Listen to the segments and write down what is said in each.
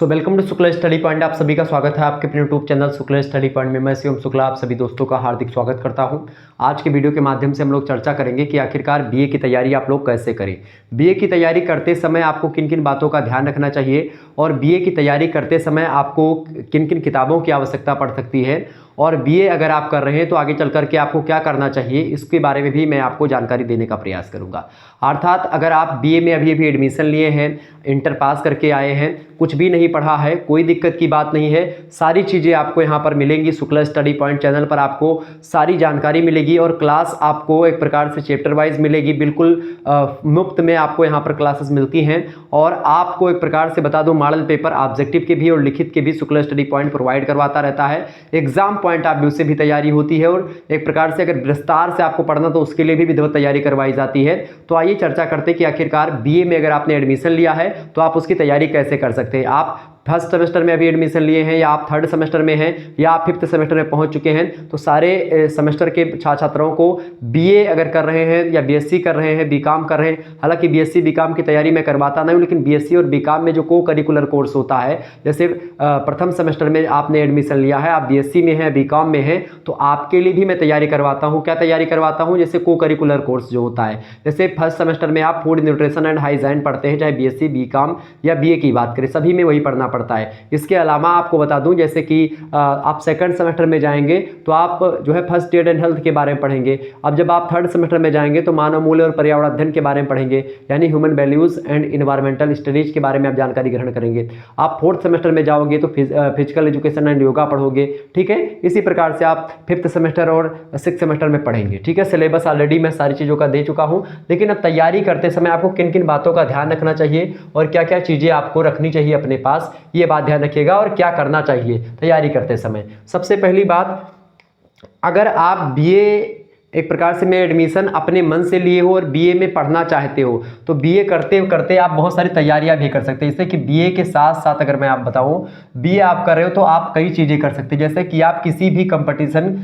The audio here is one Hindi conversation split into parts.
Welcome to Shukla study point. आप सभी का स्वागत है आपके अपने YouTube channel Shukla study point में। मैं शिवम शुक्ला आप सभी दोस्तों का हार्दिक स्वागत करता हूं। आज के वीडियो के माध्यम से हम लोग चर्चा करेंगे कि आखिरकार बीए की तैयारी आप लोग कैसे करें। बीए की तैयारी करते समय आपको किन किन बातों का ध्यान रखना चाहिए और बीए की तैयारी करते समय आपको किन किन किताबों की आवश्यकता पड़ सकती है, और बीए अगर आप कर रहे हैं तो आगे चल करके आपको क्या करना चाहिए, इसके बारे में भी मैं आपको जानकारी देने का प्रयास करूंगा। अर्थात अगर आप बीए में अभी एडमिशन लिए हैं, इंटर पास करके आए हैं, कुछ भी नहीं पढ़ा है, कोई दिक्कत की बात नहीं है। सारी चीज़ें आपको यहाँ पर मिलेंगी। शुक्ला स्टडी पॉइंट चैनल पर आपको सारी जानकारी मिलेगी और क्लास आपको एक प्रकार से चैप्टर वाइज मिलेगी। बिल्कुल मुफ्त में आपको यहाँ पर क्लासेस मिलती हैं। और आपको एक प्रकार से बता दूं, मॉडल पेपर ऑब्जेक्टिव के भी और लिखित के भी शुक्ला स्टडी पॉइंट प्रोवाइड करवाता रहता है। एग्जाम पॉइंट ऑफ व्यू से भी तैयारी होती है और एक प्रकार से अगर विस्तार से आपको पढ़ना तो उसके लिए भी विधिवत तैयारी करवाई जाती है। तो आइए चर्चा करते हैं कि आखिरकार बीए में अगर आपने एडमिशन लिया है तो आप उसकी तैयारी कैसे कर सकते हैं। आप फर्स्ट सेमेस्टर में अभी एडमिशन लिए हैं, या आप थर्ड सेमेस्टर में हैं, या आप फिफ्थ सेमेस्टर में पहुंच चुके हैं, तो सारे सेमेस्टर के छात्रों को बीए अगर कर रहे हैं या बीएससी कर रहे हैं, बीकॉम कर रहे हैं, हालांकि बीएससी बीकॉम की तैयारी मैं करवाता नहीं हूं, लेकिन बीएससी और बीकॉम में जो को करिकुलर कोर्स होता है, जैसे प्रथम सेमेस्टर में आपने एडमिशन लिया है, आप बीएससी में हैं, बीकॉम में हैं, तो आपके लिए भी मैं तैयारी करवाता हूँ। क्या तैयारी करवाता हूँ? जैसे को करिकुलर कोर्स जो होता है, जैसे फर्स्ट सेमेस्टर में आप फूड न्यूट्रिशन एंड हाइजीन पढ़ते हैं, चाहे बीएससी बीकॉम या बीए की बात करें, सभी में वही पढ़ना पड़ता है। इसके अलावा आपको बता दूं, जैसे कि आप सेकंड सेमेस्टर में जाएंगे तो आप जो है फर्स्ट एड एंड हेल्थ के बारे में पढ़ेंगे। अब जब आप थर्ड सेमेस्टर में जाएंगे तो मानव मूल्य और पर्यावरण अध्ययन के बारे में पढ़ेंगे, यानी human values and environmental studies के बारे में आप जानकारी ग्रहण करेंगे। आप फोर्थ सेमेस्टर में जाओगे तो फिजिकल एजुकेशन एंड योगा पढ़ोगे, ठीक है। इसी प्रकार से आप फिफ्थ सेमेस्टर और सिक्स सेमेस्टर में पढ़ेंगे, ठीक है। सिलेबस ऑलरेडी मैं सारी चीज़ों का दे चुका हूँ, लेकिन अब तैयारी करते समय आपको किन किन बातों का ध्यान रखना चाहिए और क्या क्या चीज़ें आपको रखनी चाहिए अपने पास, ये बात ध्यान रखिएगा। और क्या करना चाहिए तैयारी करते समय। सबसे पहली बात, अगर आप बीए एक प्रकार से में एडमिशन अपने मन से लिए हो और बीए में पढ़ना चाहते हो, तो बीए करते करते आप बहुत सारी तैयारियां भी कर सकते हैं। जैसे कि बीए के साथ साथ अगर मैं आप बताऊं, बीए आप कर रहे हो तो आप कई चीज़ें कर सकते हैं। जैसे कि आप किसी भी कंपटीशन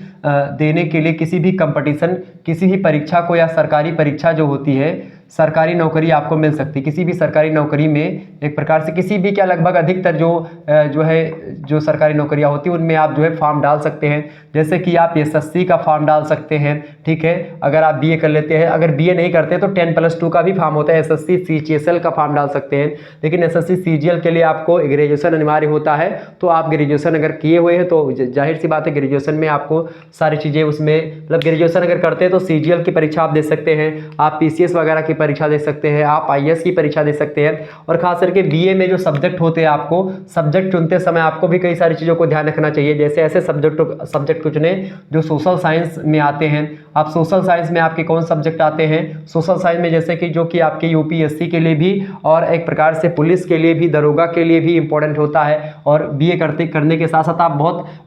देने के लिए, किसी भी परीक्षा को, या सरकारी परीक्षा जो होती है, सरकारी नौकरी आपको मिल सकती है। किसी भी सरकारी नौकरी में एक प्रकार से किसी भी क्या लगभग अधिकतर जो सरकारी नौकरियां होती हैं उनमें आप जो है फॉर्म डाल सकते हैं। जैसे कि आप एसएससी का फॉर्म डाल सकते हैं, ठीक है, अगर आप बीए कर लेते हैं। अगर बीए नहीं करते तो 10+2 का भी फॉर्म होता है, एसएससी सीजीएल का फॉर्म डाल सकते हैं। लेकिन एसएससी सीजीएल के लिए आपको ग्रेजुएशन अनिवार्य होता है, तो आप ग्रेजुएशन अगर किए हुए हैं तो जाहिर सी बात है ग्रेजुएशन में आपको सारी चीज़ें उसमें, मतलब ग्रेजुएशन अगर करते हैं तो सीजीएल की परीक्षा आप दे सकते हैं, आप पीसीएस वगैरह की परीक्षा दे सकते हैं, आप आईएएस की परीक्षा दे सकते हैं। और खास करके बीए में जो सब्जेक्ट होते हैं, आपको सब्जेक्ट चुनते समय आपको भी कई सारी चीज़ों को ध्यान रखना चाहिए। जैसे ऐसे सब्जेक्ट को चुने जो सोशल साइंस में आते हैं। आप सोशल साइंस में आपके कौन सब्जेक्ट आते हैं? सोशल साइंस में जैसे कि जो कि आपके यूपीएससी के लिए भी और एक प्रकार से पुलिस के लिए भी, दरोगा के लिए भी इंपॉर्टेंट होता है। और बीए करने के साथ साथ आप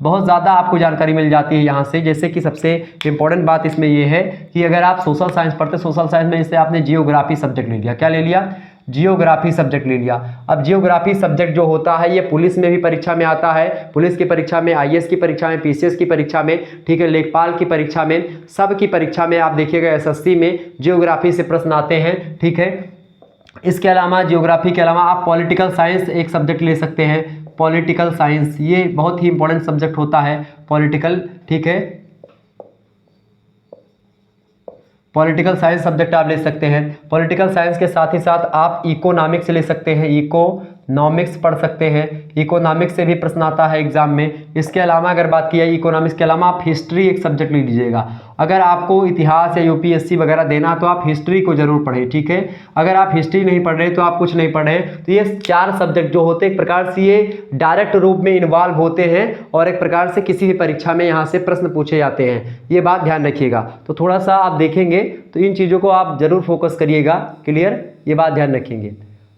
बहुत ज़्यादा आपको जानकारी मिल जाती है यहाँ से। जैसे कि सबसे इंपॉर्टेंट बात इसमें ये है कि अगर आप सोशल साइंस पढ़ते, सोशल साइंस में जैसे आपने जियोग्राफी सब्जेक्ट ले लिया, क्या ले लिया? जियोग्राफी सब्जेक्ट ले लिया। अब जियोग्राफी सब्जेक्ट जो होता है ये पुलिस में भी परीक्षा में आता है, पुलिस की परीक्षा में, आईएएस की परीक्षा में, पीसीएस की परीक्षा में, ठीक है, लेखपाल की परीक्षा में, सब की परीक्षा में आप देखिएगा एसएससी में जियोग्राफी से प्रश्न आते हैं, ठीक है। इसके अलावा जियोग्राफी के अलावा आप पॉलिटिकल साइंस एक सब्जेक्ट ले सकते हैं। पॉलिटिकल साइंस ये बहुत ही इंपॉर्टेंट सब्जेक्ट होता है, पॉलिटिकल, ठीक है। पॉलिटिकल साइंस सब्जेक्ट आप ले सकते हैं। पॉलिटिकल साइंस के साथ ही साथ आप इकोनॉमिक्स ले सकते हैं, इकोनॉमिक्स पढ़ सकते हैं। इकोनॉमिक्स से भी प्रश्न आता है एग्जाम में। इसके अलावा अगर बात की जाए इकोनॉमिक्स के अलावा आप हिस्ट्री एक सब्जेक्ट ले लीजिएगा। अगर आपको इतिहास या यूपीएससी वगैरह देना तो आप हिस्ट्री को जरूर पढ़ें, ठीक है। अगर आप हिस्ट्री नहीं पढ़ रहे तो आप कुछ नहीं पढ़ रहे। तो ये 4 सब्जेक्ट जो होते हैं एक प्रकार से ये डायरेक्ट रूप में इन्वॉल्व होते हैं और एक प्रकार से किसी भी परीक्षा में यहाँ से प्रश्न पूछे जाते हैं, ये बात ध्यान रखिएगा। तो थोड़ा सा आप देखेंगे तो इन चीज़ों को आप जरूर फोकस करिएगा, क्लियर, ये बात ध्यान रखेंगे।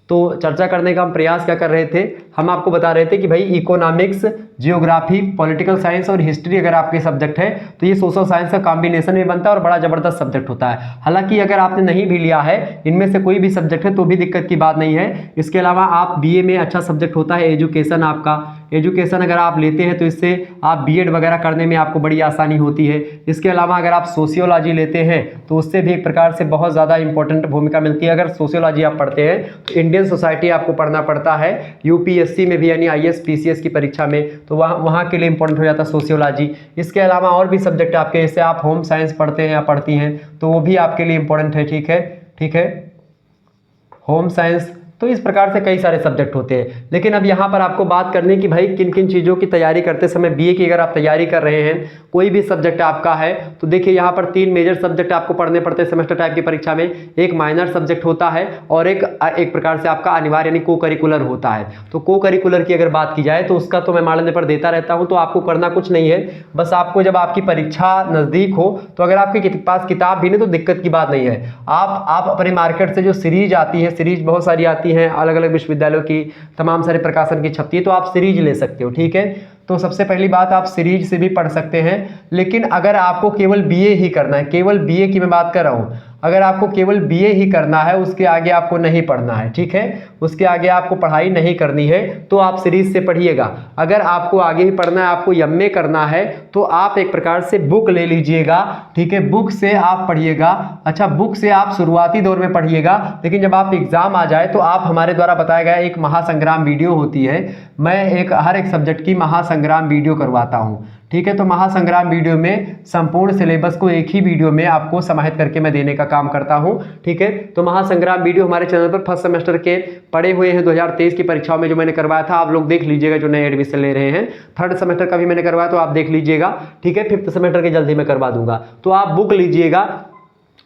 तो चर्चा करने का हम प्रयास क्या कर रहे थे, हम आपको बता रहे थे कि भाई इकोनॉमिक्स, जियोग्राफी, पॉलिटिकल साइंस और हिस्ट्री अगर आपके सब्जेक्ट है तो ये सोशल साइंस का कॉम्बिनेशन में बनता है और बड़ा जबरदस्त सब्जेक्ट होता है। हालांकि अगर आपने नहीं भी लिया है, इनमें से कोई भी सब्जेक्ट है तो भी दिक्कत की बात नहीं है। इसके अलावा आप बीए में अच्छा सब्जेक्ट होता है एजुकेशन, आपका एजुकेशन अगर आप लेते हैं तो इससे आप बीएड वगैरह करने में आपको बड़ी आसानी होती है। इसके अलावा अगर आप सोशियोलॉजी लेते हैं तो उससे भी एक प्रकार से बहुत ज़्यादा इंपॉर्टेंट भूमिका मिलती है। अगर सोशियोलॉजी आप पढ़ते हैं तो इंडियन सोसाइटी आपको पढ़ना पड़ता है, यूपीएससी यूपीएससी में भी यानी आईएएस पीसीएस की परीक्षा में, तो वहाँ के लिए इंपॉर्टेंट हो जाता है सोशियोलॉजी। इसके अलावा और भी सब्जेक्ट आपके, जैसे आप होम साइंस पढ़ते हैं या पढ़ती हैं तो वो भी आपके लिए इंपॉर्टेंट है। ठीक है, होम साइंस, तो इस प्रकार से कई सारे सब्जेक्ट होते हैं। लेकिन अब यहाँ पर आपको बात करनी है कि भाई किन किन चीज़ों की तैयारी करते समय, बीए की अगर आप तैयारी कर रहे हैं, कोई भी सब्जेक्ट आपका है, तो देखिए यहाँ पर 3 मेजर सब्जेक्ट आपको पढ़ने पड़ते हैं सेमेस्टर टाइप की परीक्षा में। एक माइनर सब्जेक्ट होता है और एक प्रकार से आपका अनिवार्य यानी को करिकुलर होता है। तो को करिकुलर की अगर बात की जाए तो उसका तो मैं मॉडल पेपर देता रहता हूँ, तो आपको करना कुछ नहीं है, बस आपको जब आपकी परीक्षा नज़दीक हो तो अगर आपके पास किताब भी नहीं तो दिक्कत की बात नहीं है, आप अपने मार्केट से जो सीरीज आती है, सीरीज बहुत सारी आती हैं अलग अलग विश्वविद्यालयों की, तमाम सारे प्रकाशन की छपती है, तो आप सीरीज ले सकते हो। ठीक है, तो सबसे पहली बात आप सीरीज से भी पढ़ सकते हैं। लेकिन अगर आपको केवल बीए ही करना है, केवल बीए की मैं बात कर रहा हूँ, अगर आपको केवल बीए ही करना है, उसके आगे आपको नहीं पढ़ना है, ठीक है, उसके आगे आपको पढ़ाई नहीं करनी है, तो आप सीरीज से पढ़िएगा। अगर आपको आगे ही पढ़ना है, आपको एमए करना है, तो आप एक प्रकार से बुक ले लीजिएगा। ठीक है, बुक से आप पढ़िएगा। अच्छा, बुक से आप शुरुआती दौर में पढ़िएगा, लेकिन जब आप एग्जाम आ जाए तो आप हमारे द्वारा बताया गया एक महासंग्राम वीडियो होती है, मैं हर एक सब्जेक्ट की महासंग्राम वीडियो करवाता हूँ। ठीक है, तो महासंग्राम वीडियो में संपूर्ण सिलेबस को एक ही वीडियो में आपको समाहित करके मैं देने का काम करता हूं। ठीक है, तो महासंग्राम वीडियो हमारे चैनल पर फर्स्ट सेमेस्टर के पढ़े हुए हैं 2023 की परीक्षाओं में जो मैंने करवाया था, आप लोग देख लीजिएगा जो नए एडमिशन ले रहे हैं। थर्ड सेमेस्टर का भी मैंने करवाया तो आप देख लीजिएगा। ठीक है, फिफ्थ सेमेस्टर के जल्दी मैं करवा दूंगा, तो आप बुक लीजिएगा।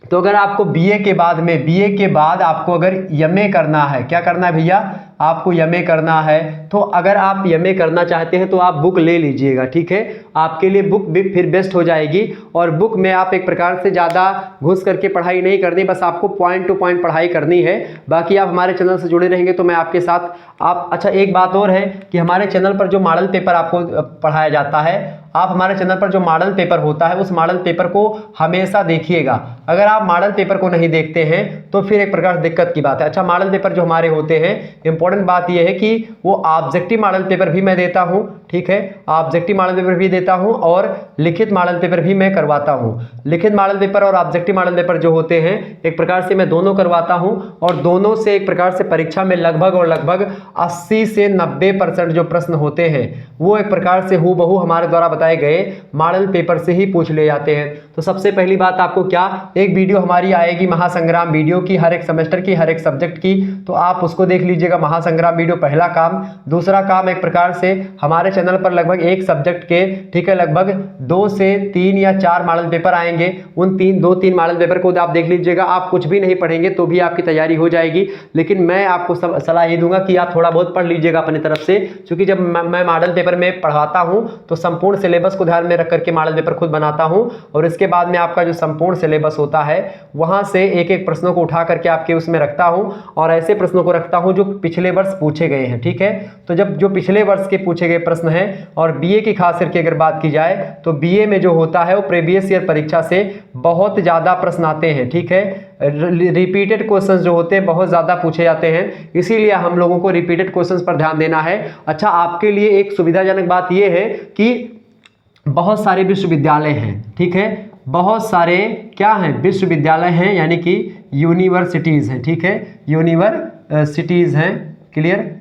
तो अगर आपको बीए के बाद आपको अगर एमए करना है, क्या करना है भैया, आपको एमए करना है, तो अगर आप एमए करना चाहते हैं तो आप बुक ले लीजिएगा। ठीक है, आपके लिए बुक भी फिर बेस्ट हो जाएगी, और बुक में आप एक प्रकार से ज़्यादा घुस करके पढ़ाई नहीं करनी, बस आपको पॉइंट टू पॉइंट पढ़ाई करनी है। बाकी आप हमारे चैनल से जुड़े रहेंगे तो मैं आपके साथ अच्छा, एक बात और है कि हमारे चैनल पर जो मॉडल पेपर आपको पढ़ाया जाता है, आप हमारे चैनल पर जो मॉडल पेपर होता है उस मॉडल पेपर को हमेशा देखिएगा। अगर आप मॉडल पेपर को नहीं देखते हैं तो फिर एक प्रकार से दिक्कत की बात है। अच्छा, मॉडल पेपर जो हमारे होते हैं, इंपॉर्टेंट बात यह है कि वो ऑब्जेक्टिव मॉडल पेपर भी मैं देता हूं। ठीक है, ऑब्जेक्टिव मॉडल पेपर भी देता हूं और लिखित मॉडल पेपर भी मैं करवाता हूं। लिखित मॉडल पेपर और ऑब्जेक्टिव मॉडल पेपर जो होते हैं, एक प्रकार से मैं दोनों करवाता हूं, और दोनों से एक प्रकार से परीक्षा में लगभग 80 से 90% जो प्रश्न होते हैं वो एक प्रकार से हूबहू हमारे द्वारा बताए गए मॉडल पेपर से ही पूछ ले जाते हैं। तो सबसे पहली बात आपको क्या, एक वीडियो हमारी आएगी महासंग्राम वीडियो की, हर एक सेमेस्टर की, हर एक सब्जेक्ट की, तो आप उसको देख लीजिएगा। महासंग्राम वीडियो पहला काम। दूसरा काम, एक प्रकार से हमारे चैनल पर लगभग एक सब्जेक्ट के, ठीक है, लगभग 2 से 3 या 4 मॉडल पेपर आएंगे, उन 2-3 मॉडल पेपर को आप देख लीजिएगा। आप कुछ भी नहीं पढ़ेंगे तो भी आपकी तैयारी हो जाएगी, लेकिन मैं आपको सलाह ये दूंगा कि आप थोड़ा बहुत पढ़ लीजिएगा अपनी तरफ से, क्योंकि जब मैं मॉडल पेपर में पढ़ाता हूं तो संपूर्ण सिलेबस को ध्यान में रख करके मॉडल पेपर खुद बनाता हूं, और इसके बाद में आपका जो संपूर्ण सिलेबस होता है वहां से एक एक प्रश्नों को उठा करके आपके उसमें रखता हूं, और ऐसे प्रश्नों को रखता हूं जो पिछले वर्ष पूछे गए हैं। ठीक है, तो जब जो पिछले वर्ष के पूछे गए प्रश्न हैं, और बीए की खास करके अगर बात की जाए तो बीए में जो होता है वो प्रीवियस ईयर परीक्षा से बहुत ज्यादा प्रश्न आते हैं। ठीक है, रिपीटेड क्वेश्चंस जो होते हैं बहुत ज़्यादा पूछे जाते हैं, इसीलिए हम लोगों को रिपीटेड क्वेश्चंस पर ध्यान देना है। अच्छा, आपके लिए एक सुविधाजनक बात यह है कि बहुत सारे विश्वविद्यालय हैं। ठीक है, बहुत सारे क्या हैं, विश्वविद्यालय हैं, यानी कि यूनिवर्सिटीज़ हैं। ठीक है, यूनिवर्सिटीज़ हैं, क्लियर,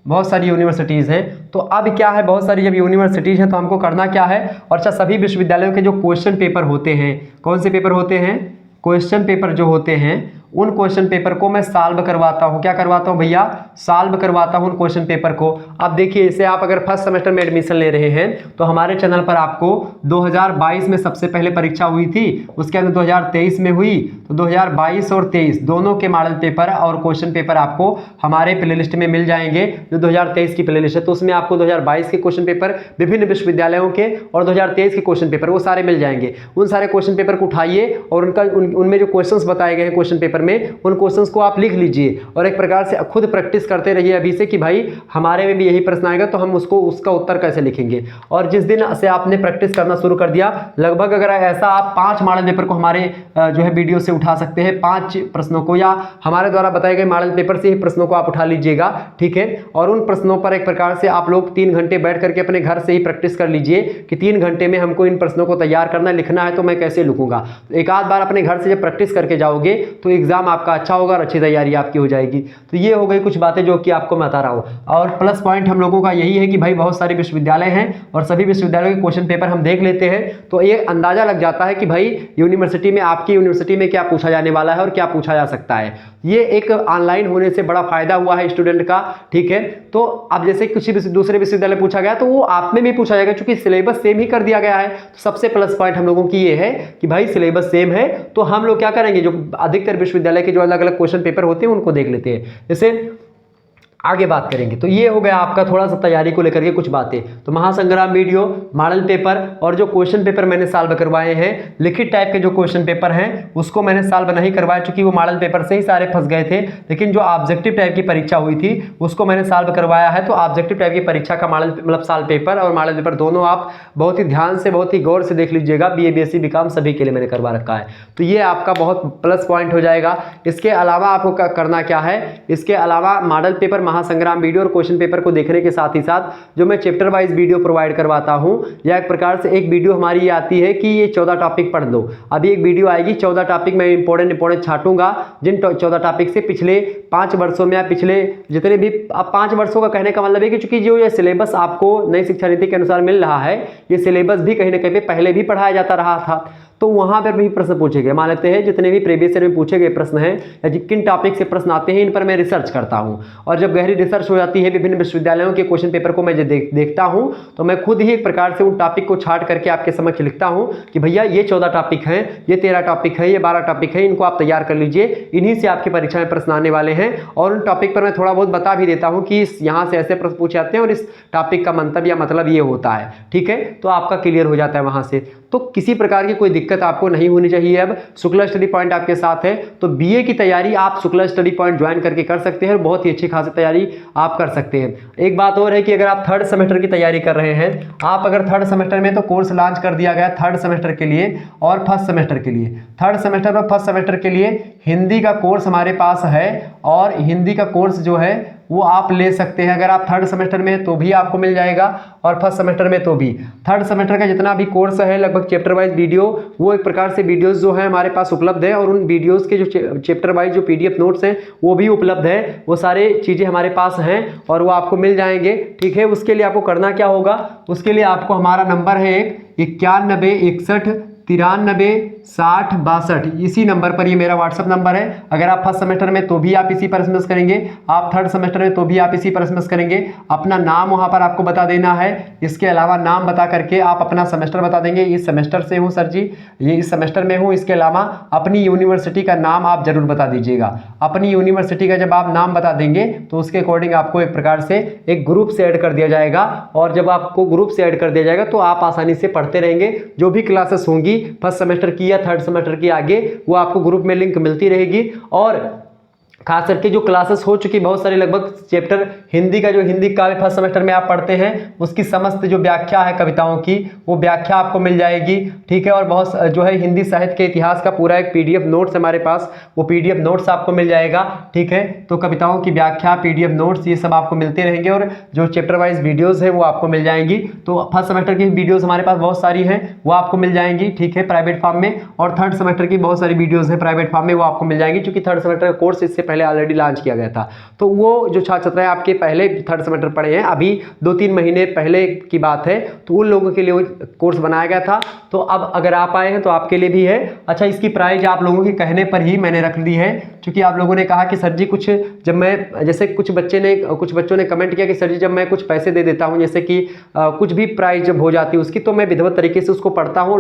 बहुत सारी यूनिवर्सिटीज़ हैं। तो अब क्या है, बहुत सारी जब यूनिवर्सिटीज़ हैं तो हमको करना क्या है, और अच्छा, सभी विश्वविद्यालयों के जो क्वेश्चन पेपर होते हैं, कौन से पेपर होते हैं, क्वेश्चन पेपर जो होते हैं, उन क्वेश्चन पेपर को मैं सॉल्व करवाता हूं। क्या करवाता हूं भैया, सॉल्व करवाता हूं उन क्वेश्चन पेपर को। अब देखिए, इसे आप अगर फर्स्ट सेमेस्टर में एडमिशन ले रहे हैं तो हमारे चैनल पर आपको 2022 में सबसे पहले परीक्षा हुई थी, उसके अंदर 2023 में हुई, तो 2022 और 23 दोनों के मॉडल पेपर और क्वेश्चन पेपर आपको हमारे प्लेलिस्ट में मिल जाएंगे, जो 2023 की प्लेलिस्ट है। तो उसमें आपको 2022 के क्वेश्चन पेपर विभिन्न विश्वविद्यालयों के और 2023 के क्वेश्चन पेपर वो सारे मिल जाएंगे। उन सारे क्वेश्चन पेपर को उठाइए और उनमें जो क्वेश्चंस बताए गए हैं क्वेश्चन पेपर में, उन क्वेश्चंस को आप लिख लीजिए, और एक प्रकार से खुद प्रैक्टिस करते रहिए अभी से कि भाई हमारे में भी यही प्रश्न आएगा तो हम उसका उत्तर कैसे लिखेंगे। और जिस दिन से आपने प्रैक्टिस करना शुरू कर दिया, लगभग अगर ऐसा आप 5 मॉडल पेपर को हमारे जो है वीडियो से उठा सकते हैं, 5 प्रश्नों को, या हमारे द्वारा बताए गए मॉडल पेपर से ही प्रश्नों को आप उठा लीजिएगा। ठीक है, और उन प्रश्नों पर एक प्रकार से आप लोग 3 घंटे बैठ करके अपने घर से ही प्रैक्टिस कर लीजिए कि 3 घंटे में हमको इन प्रश्नों को तैयार करना, लिखना है तो मैं कैसे लिखूंगा। एक आध बार अपने घर से जब प्रैक्टिस करके जाओगे तो एग्जाम आपका अच्छा होगा और अच्छी तैयारी आपकी हो जाएगी। तो ये हो गई कुछ बातें जो कि आपको मैं बता रहा हूँ। और प्लस पॉइंट हम लोगों का यही है कि भाई बहुत सारे विश्वविद्यालय हैं और सभी विश्वविद्यालयों के क्वेश्चन पेपर हम देख लेते हैं, तो ये अंदाजा लग जाता है कि भाई यूनिवर्सिटी में, आपकी यूनिवर्सिटी में क्या पूछा जाने वाला है और क्या पूछा जा सकता है। ये एक ऑनलाइन होने से बड़ा फायदा हुआ है स्टूडेंट का, ठीक है। तो अब जैसे किसी दूसरे विश्वविद्यालय पूछा गया तो वो आप में भी पूछा जाएगा, क्योंकि सिलेबस सेम ही कर दिया गया है। तो सबसे प्लस पॉइंट हम लोगों की ये है कि भाई सिलेबस सेम है, तो हम लोग क्या करेंगे, जो अधिकतर विश्वविद्यालय के जो अलग अलग क्वेश्चन पेपर होते हैं उनको देख लेते हैं। जैसे आगे बात करेंगे तो ये हो गया आपका थोड़ा सा तैयारी को लेकर के कुछ बातें। तो महासंग्राम वीडियो, मॉडल पेपर और जो क्वेश्चन पेपर मैंने सॉल्व करवाए हैं, लिखित टाइप के जो क्वेश्चन पेपर हैं उसको मैंने सॉल्व नहीं करवाया, क्योंकि वो मॉडल पेपर से ही सारे फंस गए थे। लेकिन जो ऑब्जेक्टिव टाइप की परीक्षा हुई थी उसको मैंने सॉल्व करवाया है। तो ऑब्जेक्टिव टाइप की परीक्षा का मॉडल मतलब सॉल्व पेपर और मॉडल पेपर दोनों आप बहुत ही ध्यान से, बहुत ही गौर से देख लीजिएगा। BA BSc BCom सभी के लिए मैंने करवा रखा है, तो ये आपका बहुत प्लस पॉइंट हो जाएगा। इसके अलावा आपको करना क्या है, इसके अलावा मॉडल पेपर, महासंग्राम वीडियो और क्वेश्चन पेपर को देखने के साथ ही साथ जो मैं चैप्टर वाइज वीडियो प्रोवाइड करवाता हूं, या एक प्रकार से एक वीडियो हमारी ये आती है कि ये 14 टॉपिक पढ़ लो। अभी एक वीडियो आएगी 14 टॉपिक मैं इंपॉर्टेंट छाटूंगा, जिन 14 टॉपिक से पिछले 5 वर्षों में या पिछले जितने भी, अब 5 वर्षों का कहने का मतलब है कि चूंकि जो ये सिलेबस आपको नई शिक्षा नीति के अनुसार मिल रहा है, ये सिलेबस भी कहीं ना कहीं पहले भी पढ़ाया जाता रहा था, तो वहां पर भी प्रश्न पूछे गए। मान लेते हैं जितने भी प्रीवियस ईयर में पूछे गए प्रश्न हैं या किन टॉपिक से प्रश्न आते हैं, इन पर मैं रिसर्च करता हूं। और जब गहरी रिसर्च हो जाती है, विभिन्न विश्वविद्यालयों के क्वेश्चन पेपर को मैं देखता हूं, तो मैं खुद ही एक प्रकार से उन टॉपिक को छाट करके आपके समक्ष लिखता हूं कि भैया ये 14 टॉपिक हैं, ये 13 टॉपिक है, ये 12 टॉपिक है, इनको आप तैयार कर लीजिए, इन्हीं से आपकी परीक्षा में प्रश्न आने वाले हैं। और उन टॉपिक पर मैं थोड़ा बहुत बता भी देता हूं कि यहाँ से ऐसे प्रश्न पूछे जाते हैं और इस टॉपिक का मंतव्य या मतलब ये होता है, ठीक है। तो आपका क्लियर हो जाता है वहां से, तो किसी प्रकार की कोई दिक्कत आपको नहीं होनी चाहिए। अब शुक्ला स्टडी पॉइंट आपके साथ है, तो बीए की तैयारी आप शुक्ला स्टडी पॉइंट ज्वाइन करके कर सकते हैं और बहुत ही अच्छी खासी तैयारी आप कर सकते हैं। एक बात और है कि अगर आप 3rd सेमेस्टर की तैयारी कर रहे हैं, आप अगर 3rd सेमेस्टर में तो कोर्स लॉन्च कर दिया गया 3rd सेमेस्टर के लिए और 1st सेमेस्टर के लिए। 3rd सेमेस्टर और 1st सेमेस्टर के लिए हिंदी का कोर्स हमारे पास है, और हिंदी का कोर्स जो है वो आप ले सकते हैं। अगर आप 3rd सेमेस्टर में तो भी आपको मिल जाएगा और 1st सेमेस्टर में तो भी। 3rd सेमेस्टर का जितना भी कोर्स है, लगभग चैप्टर वाइज वीडियो, वो एक प्रकार से वीडियोस जो है हमारे पास उपलब्ध है, और उन वीडियोस के जो चैप्टर वाइज जो PDF नोट्स हैं वो भी उपलब्ध है। वो सारे चीज़ें हमारे पास हैं और वो आपको मिल जाएंगे, ठीक है। उसके लिए आपको करना क्या होगा, उसके लिए आपको हमारा नंबर है 9161 93 60 62, इसी नंबर पर, ये मेरा व्हाट्सअप नंबर है। अगर आप 1st सेमेस्टर में तो भी आप इसी पर SMS करेंगे, आप 3rd सेमेस्टर में तो भी आप इसी पर SMS करेंगे। अपना नाम वहां पर आपको बता देना है, इसके अलावा नाम बता करके आप अपना सेमेस्टर बता देंगे, इस सेमेस्टर से हूँ सर जी, ये इस सेमेस्टर में हूँ। इसके अलावा अपनी यूनिवर्सिटी का नाम आप जरूर बता दीजिएगा। अपनी यूनिवर्सिटी का जब आप नाम बता देंगे तो उसके अकॉर्डिंग आपको एक प्रकार से एक ग्रुप से ऐड कर दिया जाएगा, और जब आपको ग्रुप से ऐड कर दिया जाएगा तो आप आसानी से पढ़ते रहेंगे। जो भी क्लासेस होंगी 1st सेमेस्टर की या 3rd सेमेस्टर की आगे, वो आपको ग्रुप में लिंक मिलती रहेगी। और खास करके जो क्लासेस हो चुकी बहुत सारी, लगभग चैप्टर हिंदी का, जो हिंदी काव्य 1st सेमेस्टर में आप पढ़ते हैं, उसकी समस्त जो व्याख्या है कविताओं की, वो व्याख्या आपको मिल जाएगी, ठीक है। और बहुत जो है हिंदी साहित्य के इतिहास का पूरा एक PDF नोट्स हमारे पास, वो PDF नोट्स आपको मिल जाएगा, ठीक है। तो कविताओं की व्याख्या, PDF नोट्स, ये सब आपको मिलते रहेंगे, और जो चैप्टर वाइज वीडियोज़ है वो आपको मिल जाएंगी। तो 1st सेमेस्टर की वीडियोज़ हमारे पास बहुत सारी हैं, वो आपको मिल जाएंगी, ठीक है, प्राइवेट फॉर्म में। और 3rd सेमेस्टर की बहुत सारी वीडियोज़ हैं प्राइवेट फॉर्म में, वो आपको मिल जाएंगी, क्योंकि 3rd सेमेस्टर का कोर्स इससे पहले ऑलरेडी लॉन्च किया गया था। तो वो जो छात्र छात्राएं आपके पहले 3rd सेमेस्टर पढ़े हैं, अभी 2-3 महीने पहले की बात है, तो उन लोगों के लिए वो कोर्स बनाया गया था। तो अब अगर आप आए हैं तो आपके लिए भी है। अच्छा, इसकी प्राइस आप लोगों के कहने पर ही मैंने रख दी है, क्योंकि आप लोगों ने कहा कि सर जी कुछ, जब मैं, जैसे कुछ बच्चों ने कमेंट किया कि सर जी जब मैं कुछ पैसे दे देता हूं, जैसे कि कुछ भी प्राइस जब हो जाती है उसकी, तो मैं विधिवत तरीके से उसको पढ़ता हूं,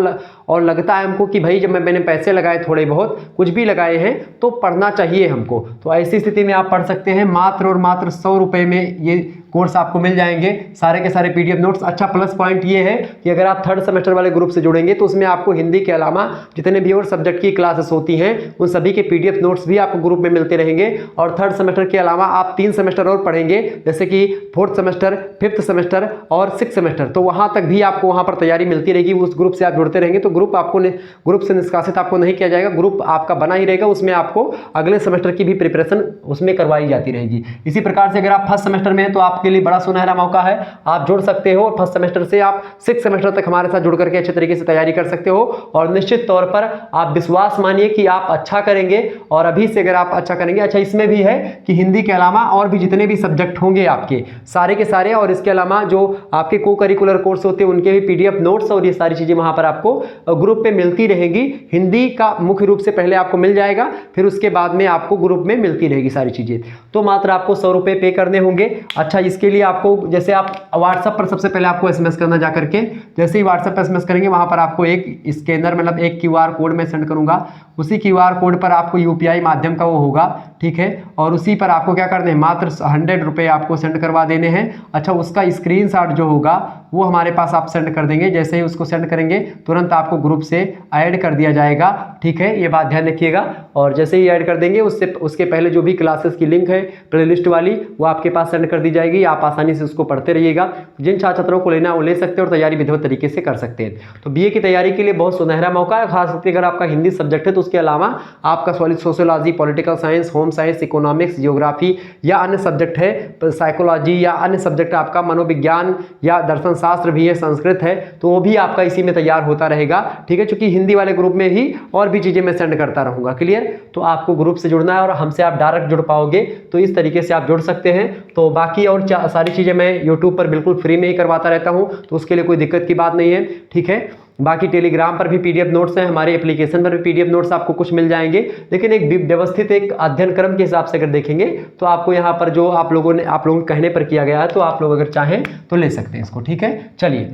और लगता है हमको कि भाई जब मैंने पैसे लगाए, थोड़े बहुत कुछ भी लगाए हैं, तो पढ़ना चाहिए हमको। तो ऐसी स्थिति में आप पढ़ सकते हैं। मात्र और मात्र 100 रुपये में ये कोर्स आपको मिल जाएंगे, सारे के सारे PDF नोट्स। अच्छा, प्लस पॉइंट ये है कि अगर आप 3rd सेमेस्टर वाले ग्रुप से जुड़ेंगे तो उसमें आपको हिंदी के अलावा जितने भी और सब्जेक्ट की क्लासेस होती हैं उन सभी के PDF नोट्स भी आपको ग्रुप में मिलते रहेंगे। और 3rd सेमेस्टर के अलावा आप 3 सेमेस्टर और पढ़ेंगे, जैसे कि 4th सेमेस्टर, 5th सेमेस्टर और 6th सेमेस्टर, तो वहाँ तक भी आपको वहाँ पर तैयारी मिलती रहेगी। उस ग्रुप से आप जुड़ते रहेंगे तो ग्रुप से निष्कासित आपको नहीं किया जाएगा, ग्रुप आपका बना ही रहेगा, उसमें आपको अगले सेमेस्टर की भी प्रिपरेशन उसमें करवाई जाती रहेगी। इसी प्रकार से अगर आप 1st सेमेस्टर में हैं तो आप आपके लिए बड़ा सुनहरा मौका है, आप जुड़ सकते हो। फर्स्ट सेमेस्टर से आप 6 सेमेस्टर तक हमारे साथ जुड़ करके अच्छे तरीके से तैयारी कर सकते हो और निश्चित तौर पर आप विश्वास मानिए कि आप अच्छा करेंगे। और अभी से अगर आप अच्छा करेंगे, अच्छा इसमें भी है कि हिंदी के अलावा और भी जितने भी सब्जेक्ट होंगे आपके सारे के सारे, और इसके अलावा जो आपके को करिकुलर कोर्स होते हैं उनके भी पीडीएफ नोट्स और ये सारी चीजें वहां पर आपको ग्रुप पे मिलती रहेगी। हिंदी का मुख्य रूप से पहले आपको मिल जाएगा, फिर उसके बाद में आपको ग्रुप में मिलती रहेगी सारी चीजें। तो मात्र आपको 100 रुपए पे करने होंगे। अच्छा, इसके लिए आपको जैसे आप व्हाट्सएप पर सबसे पहले आपको एसएमएस करना जा करके, जैसे ही व्हाट्सएप पर एसएमएस करेंगे वहां पर आपको एक स्कैनर मतलब एक क्यूआर कोड मैं सेंड करूंगा, उसी क्यूआर कोड पर आपको यूपीआई माध्यम का वो होगा, ठीक है। और उसी पर आपको क्या करना है, मात्र 100 रुपए आपको सेंड करवा देने हैं। अच्छा, उसका स्क्रीनशॉट जो होगा वो हमारे पास आप सेंड कर देंगे। जैसे ही उसको सेंड करेंगे तुरंत आपको ग्रुप से ऐड कर दिया जाएगा, ठीक है, ये बात ध्यान रखिएगा। और जैसे ही ऐड कर देंगे उसके पहले जो भी क्लासेस की लिंक है प्लेलिस्ट वाली वो आपके पास सेंड कर दी जाएगी। आप आसानी से उसको पढ़ते रहिएगा। जिन छात्रों को लेना वो ले सकते हैं और तैयारी विधिवत तरीके से कर सकते हैं। तो बीए की तैयारी के लिए बहुत सुनहरा मौका है, खास करके अगर आपका हिंदी सब्जेक्ट है तो उसके अलावा आपका sociology, political science, home science, economics, geography या अन्य सब्जेक्ट है, साइकोलॉजी या अन्य सब्जेक्ट आपका मनोविज्ञान या दर्शन शास्त्र भी है, संस्कृत है, तो वो भी आपका इसी में तैयार होता रहेगा, ठीक है। चूंकि हिंदी वाले ग्रुप में ही और भी चीजें मैं सेंड करता रहूंगा, क्लियर। तो आपको ग्रुप से जुड़ना है और हमसे आप डायरेक्ट जुड़ पाओगे, तो इस तरीके से आप जुड़ सकते हैं। तो बाकी और सारी चीजें मैं यूट्यूब पर बिल्कुल फ्री में ही करवाता रहता हूं, तो उसके लिए कोई दिक्कत की बात नहीं है, ठीक है। बाकी टेलीग्राम पर भी पीडीएफ नोट्स हैं, हमारे एप्लीकेशन पर भी पीडीएफ नोट्स आपको कुछ मिल जाएंगे, लेकिन एक व्यवस्थित एक अध्ययन क्रम के हिसाब से अगर देखेंगे तो आपको यहाँ पर जो आप लोगों के कहने पर किया गया है, तो आप लोग अगर चाहें तो ले सकते हैं इसको, ठीक है। चलिए,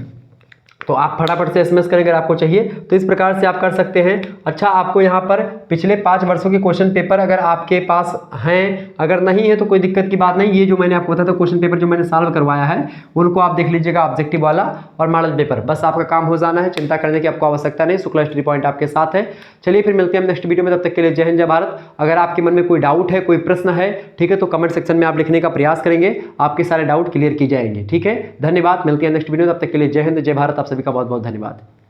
तो आप फटाफट से एसएमएस करें अगर आपको चाहिए, तो इस प्रकार से आप कर सकते हैं। अच्छा, आपको यहाँ पर पिछले 5 वर्षों के क्वेश्चन पेपर अगर आपके पास हैं, अगर नहीं है तो कोई दिक्कत की बात नहीं। ये जो मैंने आपको बताया था क्वेश्चन पेपर जो मैंने सॉल्व करवाया है उनको आप देख लीजिएगा, ऑब्जेक्टिव वाला और मॉडल पेपर, बस आपका काम हो जाना है, चिंता करने की आपको आवश्यकता नहीं। शुक्ला स्टडी पॉइंट आपके साथ है। चलिए फिर मिलते हैं नेक्स्ट वीडियो में, तब तक के लिए जय हिंद जय भारत। अगर आपके मन में कोई डाउट है, कोई प्रश्न है, ठीक है, तो कमेंट सेक्शन में आप लिखने का प्रयास करेंगे, आपके सारे डाउट क्लियर की जाएंगे, ठीक है। धन्यवाद, मिलते हैं नेक्स्ट वीडियो में, तब तक के लिए जय हिंद जय भारत। आप सभी का बहुत बहुत धन्यवाद।